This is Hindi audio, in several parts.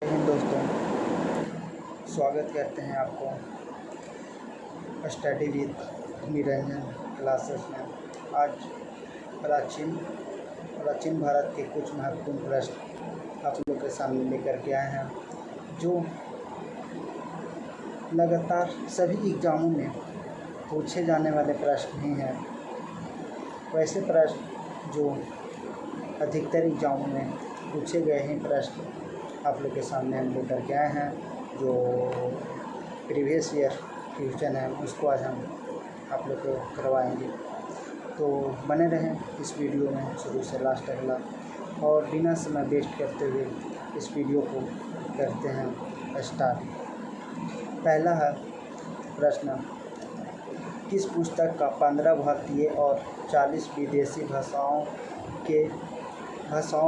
दोस्तों, स्वागत करते हैं आपको स्टडी विद निरंजन क्लासेस में। आज प्राचीन भारत के कुछ महत्वपूर्ण प्रश्न आप लोग के सामने लेकर के आए हैं, जो लगातार सभी एग्जामों में पूछे जाने वाले प्रश्न ही हैं। वैसे प्रश्न जो अधिकतर एग्जामों में पूछे गए हैं प्रश्न आप लोग के सामने हम लेकर के आए हैं। जो प्रीवियस ईयर क्वेश्चन है उसको आज हम आप लोग को करवाएंगे, तो बने रहें इस वीडियो में शुरू से लास्ट तक। और बिना समय वेस्ट करते हुए इस वीडियो को करते हैं स्टार्ट। पहला है प्रश्न, किस पुस्तक का 15 भारतीय और 40 विदेशी भाषाओं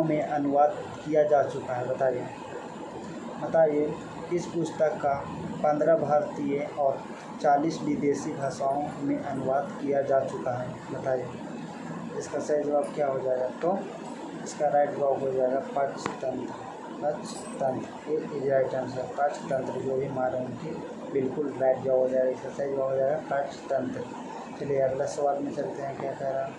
में अनुवाद किया जा चुका है? बताइए किस पुस्तक का 15 भारतीय और 40 विदेशी भाषाओं में अनुवाद किया जा चुका है? बताइए। इसका सही जवाब क्या हो जाएगा? तो इसका राइट जवाब हो जाएगा पंचतंत्र। ये राइट आंसर। पंचतंत्र जो भी मारे उनकी बिल्कुल राइट जवाब हो जाएगा। इसका सही जवाब हो जाएगा पंचतंत्र। चलिए अगला सवाल में चलते हैं, क्या कह रहा है।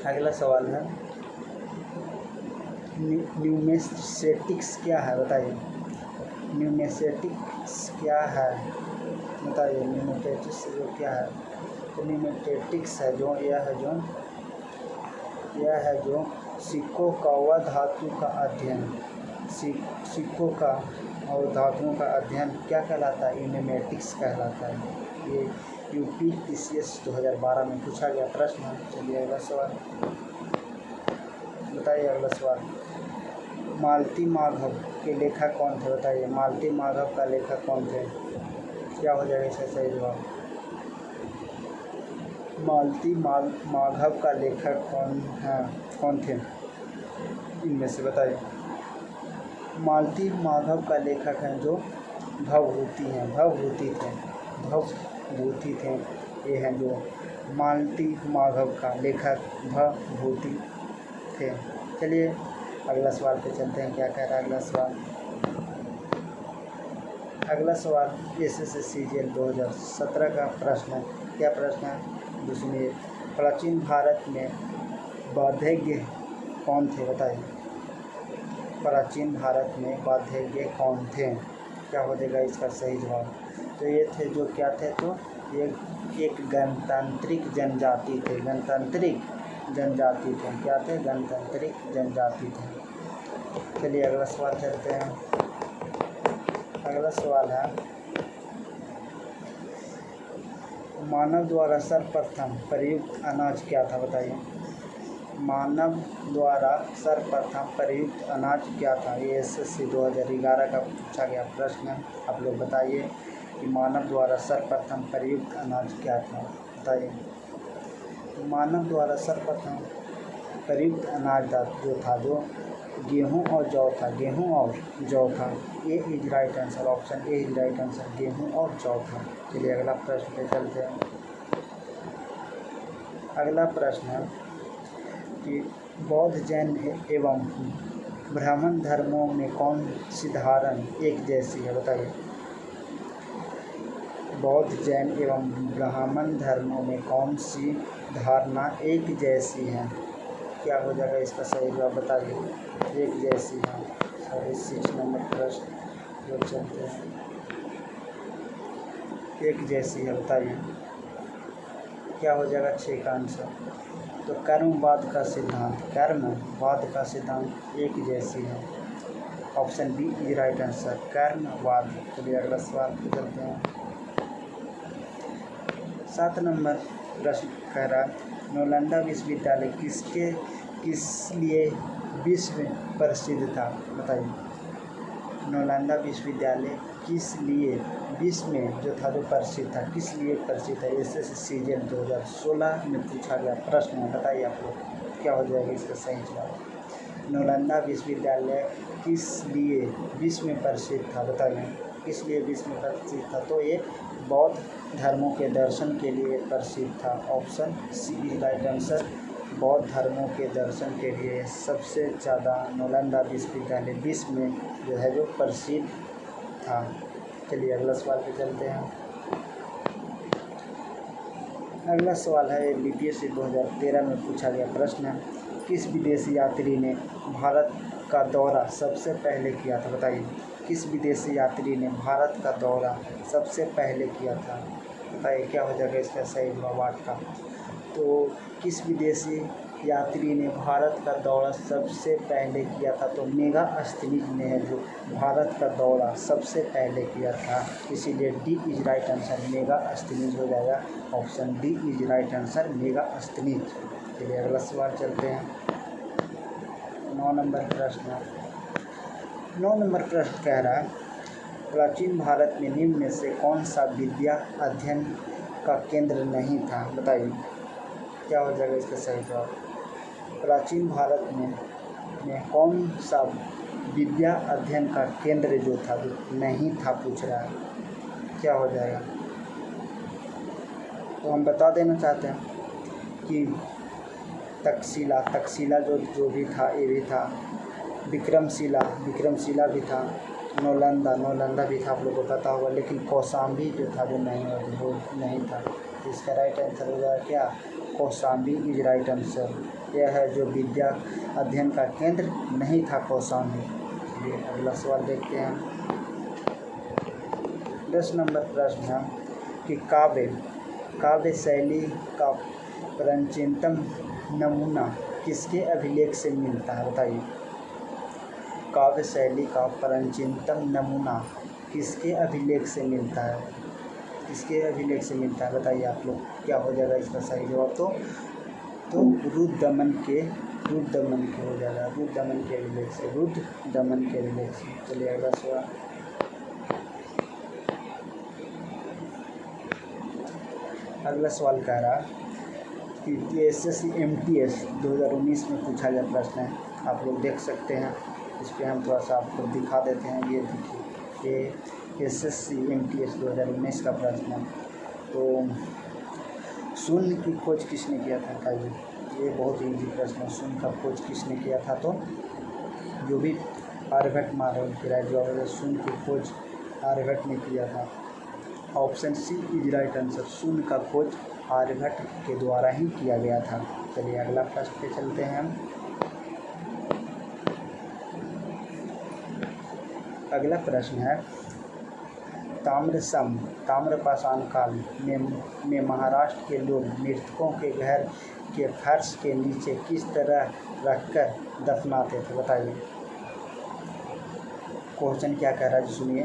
अगला सवाल है, न्यूमेसेटिक्स क्या है? बताइए। न्यूमेसेटिक्स क्या है? बताइए। न्यूमेसेटिक्स जो क्या है? तो न्यूमेसेटिक्स है जो यह है जो सिक्कों का व धातु का अध्ययन, सिक्कों का और धातुओं का अध्ययन क्या कहलाता है? न्यूमेटिक्स कहलाता है। ये UPTCS 2012 में पूछा गया प्रश्न है। चलिए अगला सवाल बताइए। अगला सवाल, मालती माधव के लेखक कौन थे? बताइए। मालती माधव का लेखक कौन थे? क्या हो जाएगा इसका सही जवाब? मालती माधव का लेखक कौन थे इनमें से? बताइए। मालती माधव का लेखक हैं जो भवभूति थे। ये हैं जो मालती माधव का लेखक भवभूति थे। चलिए अगला सवाल पे चलते हैं, क्या कह रहा है अगला सवाल SSC CGL 2017 का प्रश्न है। क्या प्रश्न है? सुनिए। प्राचीन भारत में बौद्धज्ञ कौन थे? बताइए। प्राचीन भारत में बौद्धज्ञ कौन थे? क्या हो जाएगा इसका सही जवाब? तो ये थे जो क्या थे? तो ये एक गणतांत्रिक जनजाति थे। क्या थे? गणतांत्रिक जनजाति थे। चलिए अगला सवाल चलते हैं। अगला सवाल है, मानव द्वारा सर्वप्रथम प्रयुक्त अनाज क्या था? बताइए। मानव द्वारा सर्वप्रथम प्रयुक्त अनाज क्या था? ये SSC 2011 का पूछा गया प्रश्न है। आप लोग बताइए कि मानव द्वारा सर्वप्रथम प्रयुक्त अनाज क्या था? बताइए। मानव द्वारा सर्वप्रथम प्रयुक्त अनाज जो गेहूं और जौ था। A is right answer. Option A is right answer. गेहूं और जौ था। चलिए अगला प्रश्न पे चलते हैं। अगला प्रश्न है कि बौद्ध, जैन एवं ब्राह्मण धर्मों में कौन सी धारणा एक जैसी है? बताइए। बौद्ध, जैन एवं ब्राह्मण धर्मों में कौन सी धारणा एक जैसी है? क्या हो जाएगा इसका सही जवाब? बताइए। एक जैसी है। 6 नंबर प्रश्न जो चलते हैं, एक जैसी है। बताइए क्या हो जाएगा 6 का आंसर? तो कर्मवाद का सिद्धांत एक जैसी है। Option B is right answer, कर्मवाद। चलिए अगला सवाल पे चलते हैं। 7 नंबर प्रश्न कह रहा, नालंदा विश्वविद्यालय किस लिए विश्व प्रसिद्ध था? बताइए। नालंदा विश्वविद्यालय किस लिए विश्व में जो प्रसिद्ध था? किस लिए प्रसिद्ध है? SSC CGL 2016 में पूछा गया प्रश्न है। बताइए आप लोग क्या हो जाएगा इसका सही जवाब? नालंदा विश्वविद्यालय किस लिए विश्व में प्रसिद्ध था? बताइए। किस लिए विश्व में प्रसिद्ध था? तो ये बौद्ध धर्मों के दर्शन के लिए प्रसिद्ध था। Option C is right answer. बौद्ध धर्मों के दर्शन के लिए सबसे ज़्यादा नालंदा विश्वविद्यालय विश्व में जो है जो प्रसिद्ध था। चलिए अगला सवाल पे चलते हैं। अगला सवाल है बीपीएससी 2013 में पूछा गया प्रश्न है, किस विदेशी यात्री ने भारत का दौरा सबसे पहले किया था? बताइए, किस विदेशी यात्री ने भारत का दौरा सबसे पहले किया था? बताइए क्या हो जाएगा इसका सही जवाब 8 का। तो किस विदेशी यात्री ने भारत का दौरा सबसे पहले किया था? तो मेगास्थनीज ने है जो भारत का दौरा सबसे पहले किया था, इसीलिए D is right answer, Megasthenes हो जाएगा। Option D is right answer, Megasthenes. चलिए अगला सवाल चलते हैं। 9 नंबर प्रश्न। 9 नंबर प्रश्न कह रहा है, प्राचीन भारत में निम्न में से कौन सा विद्या अध्ययन का केंद्र नहीं था? बताइए क्या हो जाएगा इसका सही जवाब। प्राचीन भारत में कौन सा विद्या अध्ययन का केंद्र जो था जो नहीं था पूछ रहा है, क्या हो जाएगा? तो हम बता देना चाहते हैं कि तक्षशिला जो भी था ये भी था, विक्रमशिला भी था, नालंदा भी था, आप लोगों को पता होगा। लेकिन कौशाम्बी जो था वो नहीं था। तो इसका राइट आंसर हो जाएगा क्या? Kaushambi is right answer. यह है जो विद्या अध्ययन का केंद्र नहीं था, कौशाम्बी। चलिए अगला सवाल देखते हैं। 10 नंबर प्रश्न है कि काव्य शैली का प्राचीनतम नमूना किसके अभिलेख से मिलता है? बताइए, काव्य शैली का प्राचीनतम नमूना किसके अभिलेख से मिलता है? किसके अभिलेख से मिलता है बताइए आप लोग, क्या हो जाएगा इसका सही जवाब? तो रुद्रदमन के हो जाएगा, रुद्रदमन के अभिलेख से। चलिए अगला सवाल। अगला सवाल कह रहा कि एसएससी MTS 2019 में पूछा गया प्रश्न है, आप लोग देख सकते हैं। इस पर हम थोड़ा सा आपको दिखा देते हैं। ये देखिए, ये एसएससी MTS 2019 का प्रश्न है। तो शून्य की खोज किसने किया था? बताइए, ये बहुत ही इजी प्रश्न है। शून्य का खोज किसने किया था? तो जो भी आर्यभट्ट मारे उनकी राइट जवाब है, शून्य की खोज आर्यभट्ट ने किया था। Option C is right answer, शून्य का खोज आर्यभट्ट के द्वारा ही किया गया था। चलिए अगला प्रश्न पे चलते हैं हम। अगला प्रश्न है, ताम्रपाषाण काल में महाराष्ट्र के लोग मृतकों के घर के फर्श के नीचे किस तरह रखकर दफनाते थे? बताइए क्वेश्चन क्या कह रहा है, सुनिए।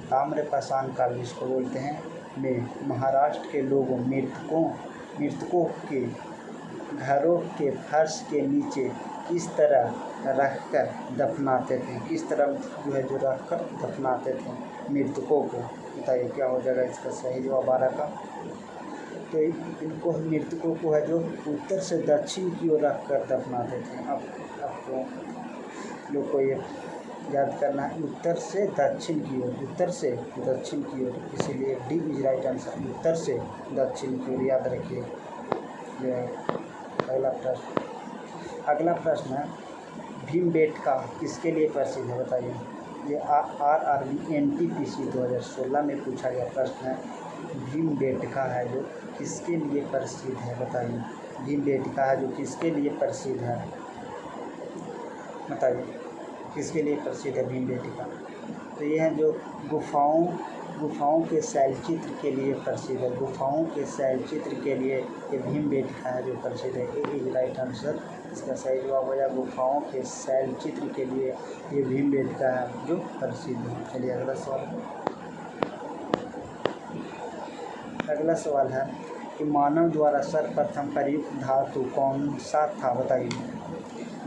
ताम्रपाषाण काल जिसको बोलते हैं में महाराष्ट्र के लोग मृतकों के घरों के फर्श के नीचे किस तरह रखकर दफनाते थे? किस तरह जो है जो रखकर दफनाते थे मृतकों को? बताइए क्या हो जाएगा इसका सही जवाब 12 का। तो इनको मृतकों को है जो उत्तर से दक्षिण की ओर रखकर दफनाते थे। अब आपको लोग को ये याद करना है, उत्तर से दक्षिण की ओर, इसीलिए डी इज राइट आंसर, उत्तर से दक्षिण की ओर, याद रखिए। अगला प्रश्न है, भीमबेटका किसके लिए प्रसिद्ध है? बताइए। ये RRB NTPC 2016 में पूछा गया प्रश्न है। भीमबेटका है जो किसके लिए प्रसिद्ध है? बताइए, भीमबेटका है जो किसके लिए प्रसिद्ध है? बताइए किसके लिए प्रसिद्ध है भीमबेटका? तो ये है जो गुफाओं के शैलचित्र के लिए प्रसिद्ध है। गुफाओं के शैलचित्र के लिए ये भीमबेटका है जो प्रसिद्ध है। ए इज राइट आंसर, इसका सही जवाब हो जाएगा गुफाओं के शैलचित्र के लिए ये भीमबेटका है जो प्रसिद्ध है। चलिए अगला सवाल है कि मानव द्वारा सर्वप्रथम प्रयुक्त धातु कौन सा था? बताइए,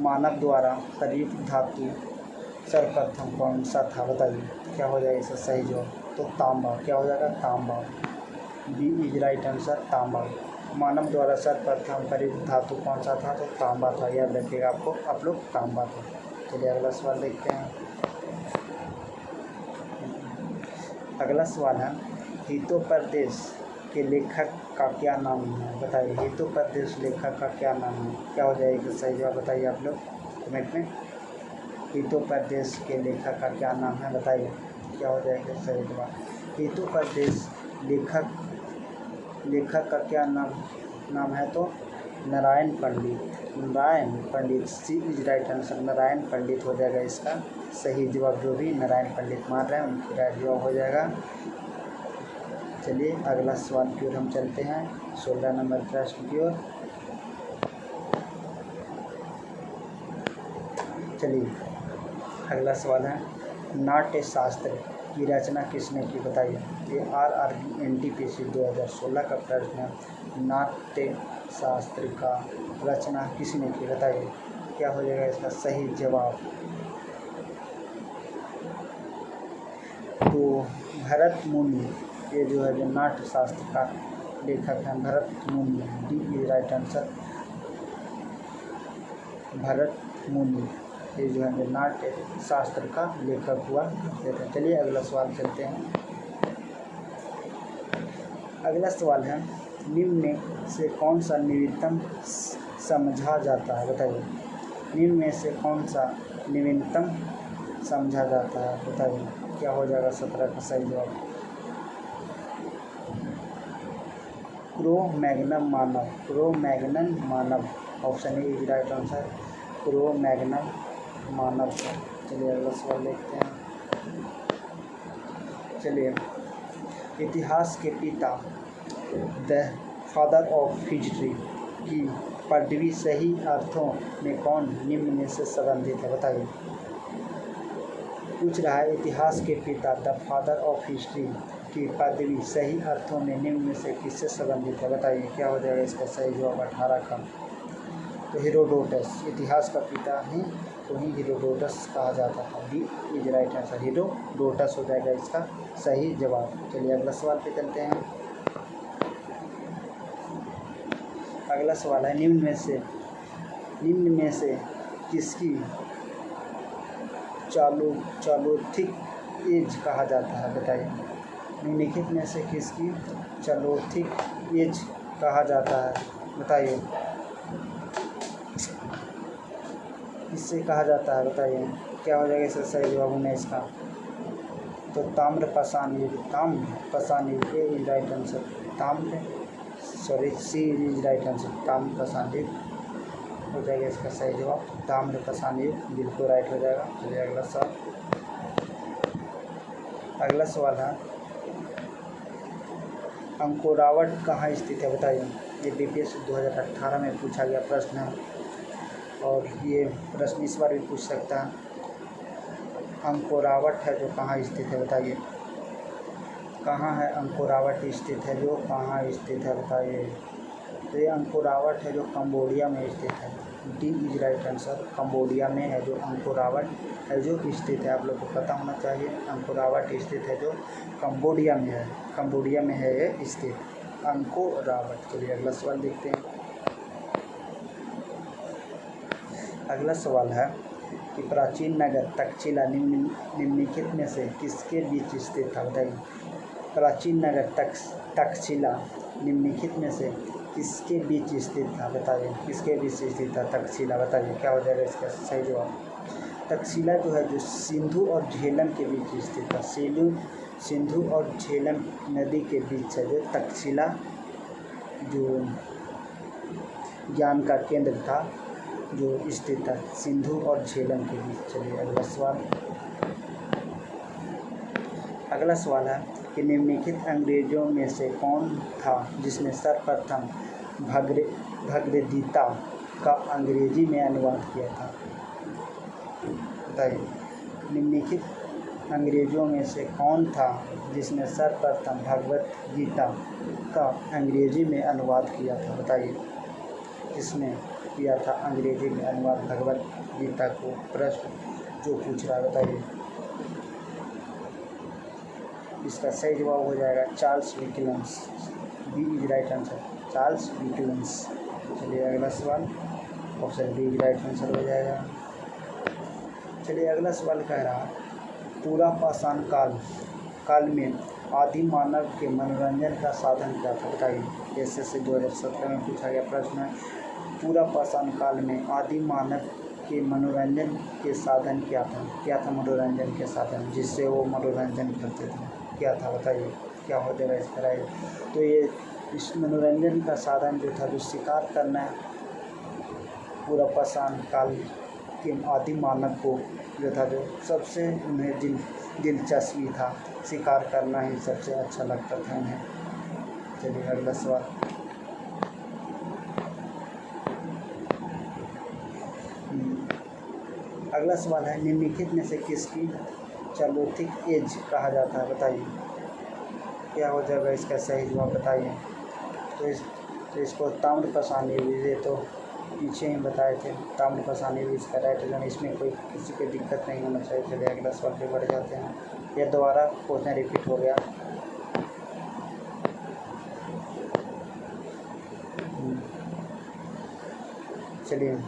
मानव द्वारा प्रयुक्त धातु सर्वप्रथम कौन सा था? बताइए क्या हो जाएगा इसका सही जवाब? तो तांबा। क्या हो जाएगा? तांबा। बी इज राइट आंसर, तांबा। मानव द्वारा सर्वप्रथम प्रयुक्त धातु कौन सा था? तो तांबा था, याद रखिएगा आप लोग, तांबा था। चलिए अगला सवाल देखते हैं। अगला सवाल है, हितोपदेश के लेखक का क्या नाम है, बताइए। हितोपदेश लेखक का क्या नाम है, क्या हो जाएगा सही जवाब, बताइए आप लोग कमेंट में। हितोपदेश के लेखक का क्या नाम है, बताइए, क्या हो जाएगा सही जवाब। हितोपदेश लेखक का क्या नाम है, तो नारायण पंडित। सी इज राइट आंसर, नारायण पंडित हो जाएगा इसका सही जवाब। जो भी नारायण पंडित मान रहे हैं उनका राइट जवाब हो जाएगा। चलिए अगला सवाल की ओर हम चलते हैं, 16 नंबर प्रश्न की ओर। चलिए अगला सवाल है, नाट्य शास्त्र की रचना किसने की, बताइए। ये RRB NTPC 2016 का प्रश्न है। नाट्य शास्त्र का रचना किसने की, बताइए, क्या हो जाएगा इसका सही जवाब। तो भरत मुनि, ये जो है जो नाट्य शास्त्र का लेखक है भरत मुनि, D is right answer, Bharat मुनि ये जो है जो नाट्य शास्त्र का लेखक हुआ करते थे। चलिए अगला सवाल चलते हैं। अगला सवाल है, निम्न में से कौन सा नवीनतम समझा जाता है, बताइए। निम्न में से कौन सा नवीनतम समझा जाता है, बताइए, क्या हो जाएगा 17 का सही जवाब। क्रो-मैग्नन मानव, option A is right answer, Cro-Magnon मानव। चलिए अगला सवाल देखते हैं। चलिए, इतिहास के पिता द फादर ऑफ हिस्ट्री की पदवी सही अर्थों में कौन निम्न में से संबंधित है, बताइए। पूछ रहा है इतिहास के पिता द फादर ऑफ हिस्ट्री की पदवी सही अर्थों में निम्न में से किससे संबंधित है, बताइए, क्या हो जाएगा इसका सही जवाब 18 का। तो हेरोडोटस, इतिहास का पिता ही तो ही हेरोडोटस कहा जाता था, D is right answer, Herodotus हो जाएगा इसका सही जवाब। चलिए अगला सवाल पे चलते हैं। अगला सवाल है, निम्न में से किसकी चालोथिक एज कहा जाता है, बताइए। निम्नलिखित में से किसकी चालोथिक एज कहा जाता है, बताइए, किससे कहा जाता है, बताइए, क्या हो जाएगा इसका सही जवाब 19 का। तो ताम्रपाषाण युग A is right answer, C is right answer, ताम्रपाषाण युग हो जाएगा इसका सही जवाब। ताम्रपाषाण युग बिल्कुल राइट हो जाएगा। चलिए अगला सवाल है, अंकोरावट कहाँ स्थित है, बताइए। ये BPSC 2018 में पूछा गया प्रश्न है और ये प्रश्न इस बार भी पूछ सकता है। अंकोरावट है जो कहाँ स्थित है, बताइए। कहाँ है अंकोरावट स्थित है, जो कहाँ स्थित है, बताइए। तो ये अंकोरावट है जो कंबोडिया में स्थित है, D is right answer, Cambodia में है जो अंकोरावट है जो स्थित है। आप लोग को पता होना चाहिए, अंकोरावट स्थित है जो कंबोडिया में है ये स्थित अंकोरावट। चलिए अगला सवाल देखते हैं। अगला सवाल है कि प्राचीन नगर तक्षशिला निम्नलिखित में से किसके बीच स्थित था, बताइए। प्राचीन नगर तक्षशिला निम्नलिखित में से किसके बीच स्थित था, बताइए। किसके बीच स्थित था तक्षशिला, बताइए, क्या हो जाएगा इसका सही जवाब। तक्षशिला जो है जो सिंधु और झेलम के बीच स्थित था, सिंधु और झेलम नदी के बीच है जो तक्षशिला जो ज्ञान का केंद्र था जो स्थित था सिंधु और झेलम के बीच। चलिए अगला सवाल है कि निम्नलिखित अंग्रेजों में से कौन था जिसने सर्वप्रथम भगवद्गीता का अंग्रेजी में अनुवाद किया था, बताइए। निम्नलिखित अंग्रेजों में से कौन था जिसने सर्वप्रथम भगवद्गीता का अंग्रेजी में अनुवाद किया था, बताइए। किसने किया था अंग्रेजी में अनुवाद भगवद गीता को, प्रश्न जो पूछ रहा है, बताइए। इसका सही जवाब हो जाएगा Charles Dickens, B is right answer, Charles Dickens. चलिए अगला सवाल, option B is right answer हो जाएगा। चलिए अगला सवाल कह रहा, पूरा पाषाण काल में आदि मानव के मनोरंजन का साधन क्या था, बताइए। SSC 2017 में पूछा गया प्रश्न है। पूरा पाषाण काल में आदि मानव के मनोरंजन के साधन क्या था मनोरंजन के साधन जिससे वो मनोरंजन करते थे, क्या था बताइए, क्या हो जाएगा इसका राइट। तो ये इस मनोरंजन का साधन जो था, जो शिकार करना है, पूरा पाषाण काल के आदि मानव को जो था, जो सबसे उन्हें दिलचस्पी था, शिकार करना ही सबसे अच्छा लगता था उन्हें। चलिए अगला सवाल। अगला सवाल है, निम्नलिखित में से किसकी चैलोथिक एज कहा जाता है, बताइए। क्या हो जाएगा इसका सही जवाब, बताइए। तो इसको ताम्रपाषाणी युग, ये तो पीछे ही बताए थे, ताम्रपाषाणी युग इसका राइट है। इसमें कोई किसी को दिक्कत नहीं होना चाहिए। चलिए अगला सवाल पे बढ़ जाते हैं। यह दोबारा क्वेश्चन रिपीट हो गया। चलिए,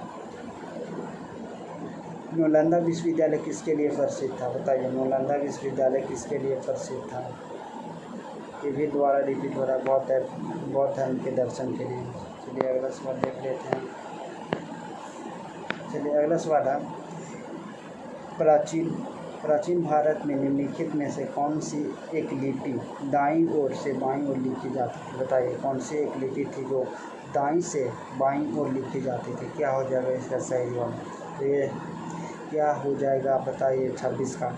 नालंदा विश्वविद्यालय किसके लिए प्रसिद्ध था, बताइए। नालंदा विश्वविद्यालय किसके लिए प्रसिद्ध था। ये भी दोबारा रिपीट हो रहा है, बौद्ध धर्म के दर्शन के लिए। चलिए अगला सवाल देख लेते हैं। चलिए अगला सवाल है, प्राचीन भारत में निम्नलिखित में से कौन सी एक लिपि दाईं ओर से बाईं ओर लिखी जाती थी, बताइए। कौन सी एक लिपि थी जो दाईं से बाईं ओर लिखी जाती थी, क्या हो जाएगा इसका सही जवाब। तो ये क्या हो जाएगा बताइए, 26 का।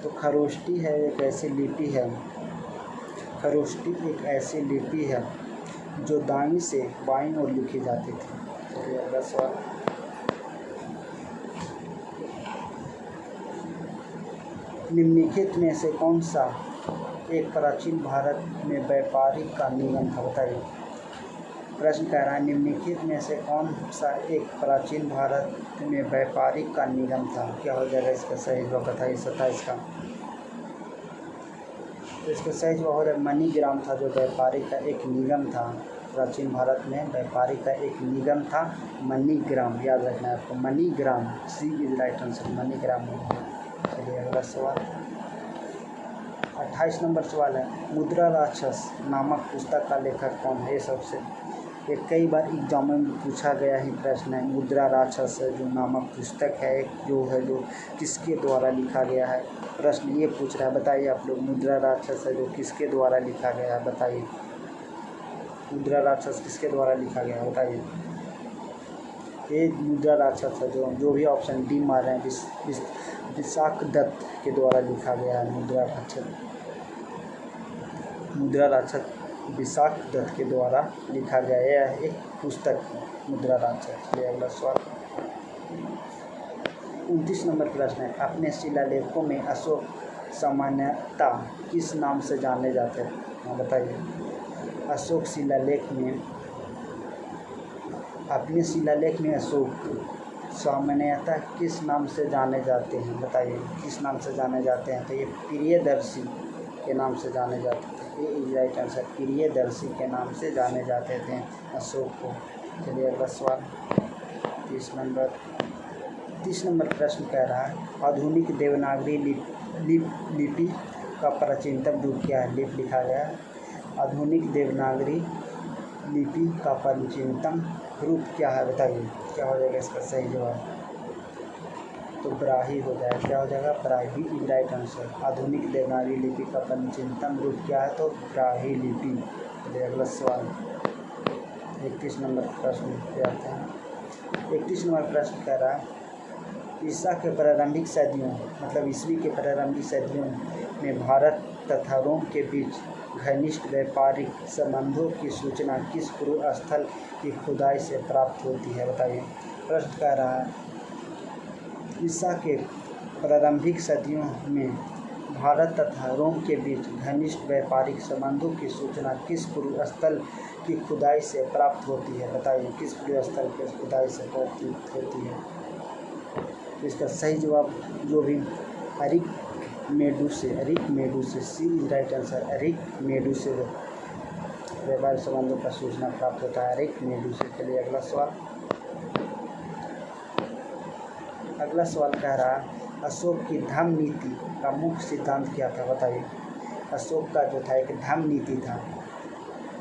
तो खरोष्टी है एक ऐसी लिपि है, खरोष्टी एक ऐसी लिपि है जो दाईं से बाईं ओर लिखी जाती थी। चलिए अगला सवाल। निम्नलिखित में से कौन सा एक प्राचीन भारत में व्यापारिक का निगम था, बताइए। प्रश्न कह रहा है, निम्नलिखित में से कौन सा एक प्राचीन भारत में व्यापारिक का निगम था, क्या हो जाएगा इसका सही जवाब, बताइए। 27 का। तो इसका सही जवाब हो जाएगा मणिग्राम था, जो व्यापारिक का एक निगम था। प्राचीन भारत में व्यापारिक का एक निगम था, मणिग्राम, याद रखना है आपको, मणिग्राम। सी इज राइट आंसर, मणिग्राम। चलिए अगला सवाल। 28 नंबर सवाल है, मुद्रा राक्षस नामक पुस्तक का लेखक कौन है। ये कई बार एग्जाम में पूछा गया ही प्रश्न है। मुद्रा राक्षस जो नामक पुस्तक है, जो किसके द्वारा लिखा गया है, प्रश्न ये पूछ रहा है, बताइए आप लोग। मुद्रा राक्षस है जो किसके द्वारा लिखा गया है, बताइए। मुद्रा राक्षस किसके द्वारा लिखा गया है, बताइए। ये मुद्रा राक्षस है जो भी ऑप्शन डी मार रहे हैं, विशाखदत्त के द्वारा लिखा गया है। मुद्रा राक्षस विशाखदत्त के द्वारा लिखा गया यह एक पुस्तक मुद्रा राक्षस। चलिए अगला सवाल। 29 नंबर प्रश्न है, अपने शिलालेखों में अशोक सामान्यतः किस नाम से जाने जाते हैं, बताइए। अशोक शिलालेख में, अपने शिलालेख में अशोक सामान्यतः किस नाम से जाने जाते हैं, बताइए। किस नाम से जाने जाते हैं। तो ये प्रियदर्शी के नाम से जाने जाते थे। ये इज राइट आंसर, प्रियदर्शी के नाम से जाने जाते थे अशोक को। चलिए अगला सवाल। 30 नंबर प्रश्न कह रहा है, आधुनिक देवनागरी लिपि का प्राचीनतम रूप क्या है, लिपि लिखा गया है। आधुनिक देवनागरी लिपि का प्राचीनतम रूप क्या है, बताइए। क्या हो जाएगा इसका सही जवाब। तो ब्राही हो जाएगा, क्या हो जाएगा, ब्राही इज राइट आंसर। आधुनिक देवनागरी लिपि का प्राचीनतम रूप क्या है, तो ब्राही लिपि। चलिए अगला सवाल। 31 नंबर प्रश्न पे आते हैं। 31 नंबर प्रश्न कह रहा है, ईसा के प्रारंभिक सदियों, मतलब ईस्वी के प्रारंभिक सदियों में भारत तथा रोम के बीच घनिष्ठ व्यापारिक संबंधों की सूचना किस पूर्व स्थल की खुदाई से प्राप्त होती है, बताइए। प्रश्न कह रहा है, ईसा के प्रारंभिक सदियों में भारत तथा रोम के बीच घनिष्ठ व्यापारिक संबंधों की सूचना किस पूर्व स्थल की खुदाई से प्राप्त होती है, बताइए। किस पूर्व स्थल की खुदाई से प्राप्त होती है। तो इसका सही जवाब जो भी अरिक मेडू से, सी इज राइट आंसर। अरिक मेडू से व्यापारिक संबंधों का सूचना प्राप्त होता है, अरिक मेडू से। चलिए अगला सवाल। अगला सवाल कह रहा है, अशोक की धम्म नीति का मुख्य सिद्धांत क्या था, बताइए। अशोक का जो था एक धर्म नीति था,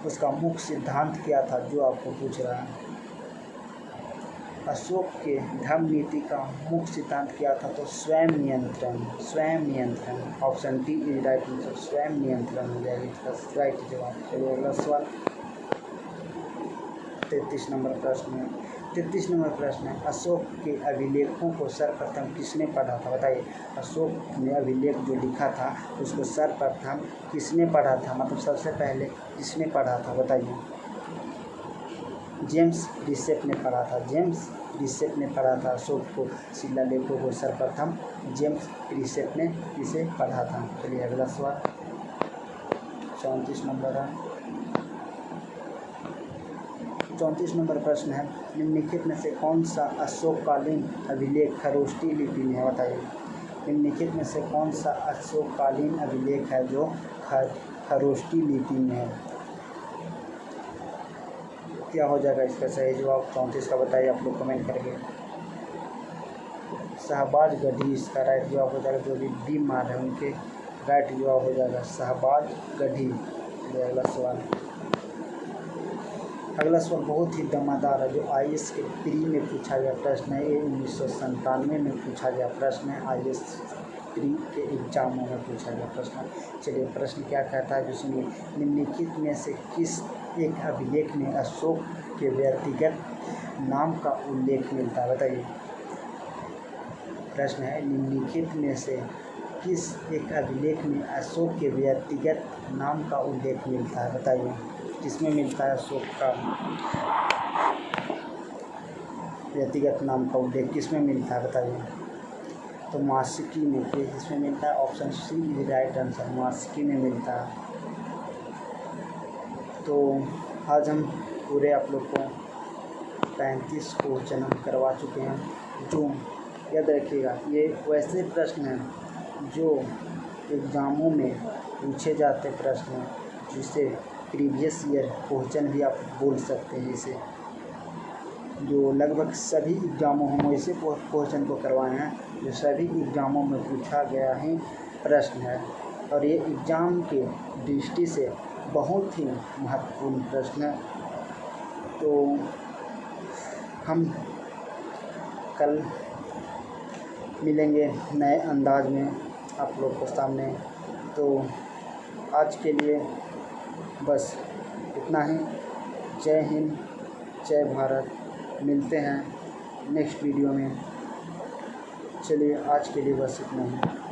उसका मुख्य सिद्धांत क्या था, जो आपको पूछ रहा है। अशोक के धर्म नीति का मुख्य सिद्धांत क्या था, तो स्वयं नियंत्रण। स्वयं नियंत्रण, option D is right answer, स्वयं नियंत्रण हो जाएगा इसका राइट जवाब। चलिए अगला सवाल 33 नंबर प्रश्न है। 33 नंबर प्रश्न है, अशोक के अभिलेखों को सर्वप्रथम किसने पढ़ा था, बताइए। अशोक ने अभिलेख जो लिखा था उसको सर्वप्रथम किसने पढ़ा था, मतलब सबसे पहले किसने पढ़ा था, बताइए। जेम्स रिसेप ने पढ़ा था। जेम्स रिसेप ने पढ़ा था अशोक को, शिलालेखों को सर्वप्रथम जेम्स रिसेप ने इसे पढ़ा था। चलिए अगला सवाल 34 नंबर है। 34 नंबर प्रश्न है, निम्नलिखित में से कौन सा अशोककालीन अभिलेख खरोष्टी लिपि में है, बताइए। निम्नलिखित में से कौन सा अशोककालीन अभिलेख है जो खरोष्टी लिपि में है। क्या हो जाएगा इसका सही जवाब 34 का, बताइए आप लोग कमेंट करके। शहबाज गढ़ी इसका राइट जवाब हो जाएगा। जो भी डी मार है उनके राइट जवाब हो जाएगा शहबाज गढ़ी। अगला सवाल बहुत ही दमादार है, जो IAS के प्री में पूछा गया प्रश्न है। ये 1997 में पूछा गया प्रश्न है, IAS प्री के एग्जामों में पूछा गया प्रश्न। चलिए प्रश्न क्या कहता है, जिसमें निम्नलिखित में से किस एक अभिलेख में अशोक के व्यक्तिगत नाम का उल्लेख मिलता है, बताइए। प्रश्न है, निम्नलिखित में से किस एक अभिलेख में अशोक के व्यक्तिगत नाम का उल्लेख मिलता है, बताइए। किसमें मिलता है अशोक का व्यक्तिगत नाम का उल्लेख, किसमें मिलता है, बताइए। तो मासिकी में, किसमें मिलता है, option C is right answer, मासिकी में मिलता है। तो आज हम पूरे आप लोग को 35 क्वेश्चन हम करवा चुके हैं, जो याद रखिएगा ये वैसे प्रश्न हैं जो एग्ज़ामों में पूछे जाते प्रश्न हैं, जिसे प्रीवियस ईयर क्वेश्चन भी आप बोल सकते हैं। इसे जो लगभग सभी एग्ज़ामों हम ऐसे क्वेश्चन को करवाए हैं जो सभी एग्ज़ामों में पूछा गया ही प्रश्न है, और ये एग्ज़ाम के दृष्टि से बहुत ही महत्वपूर्ण प्रश्न है। तो हम कल मिलेंगे नए अंदाज में आप लोग के सामने। तो आज के लिए बस इतना ही। जय हिंद, जय भारत। मिलते हैं नेक्स्ट वीडियो में। चलिए आज के लिए बस इतना ही।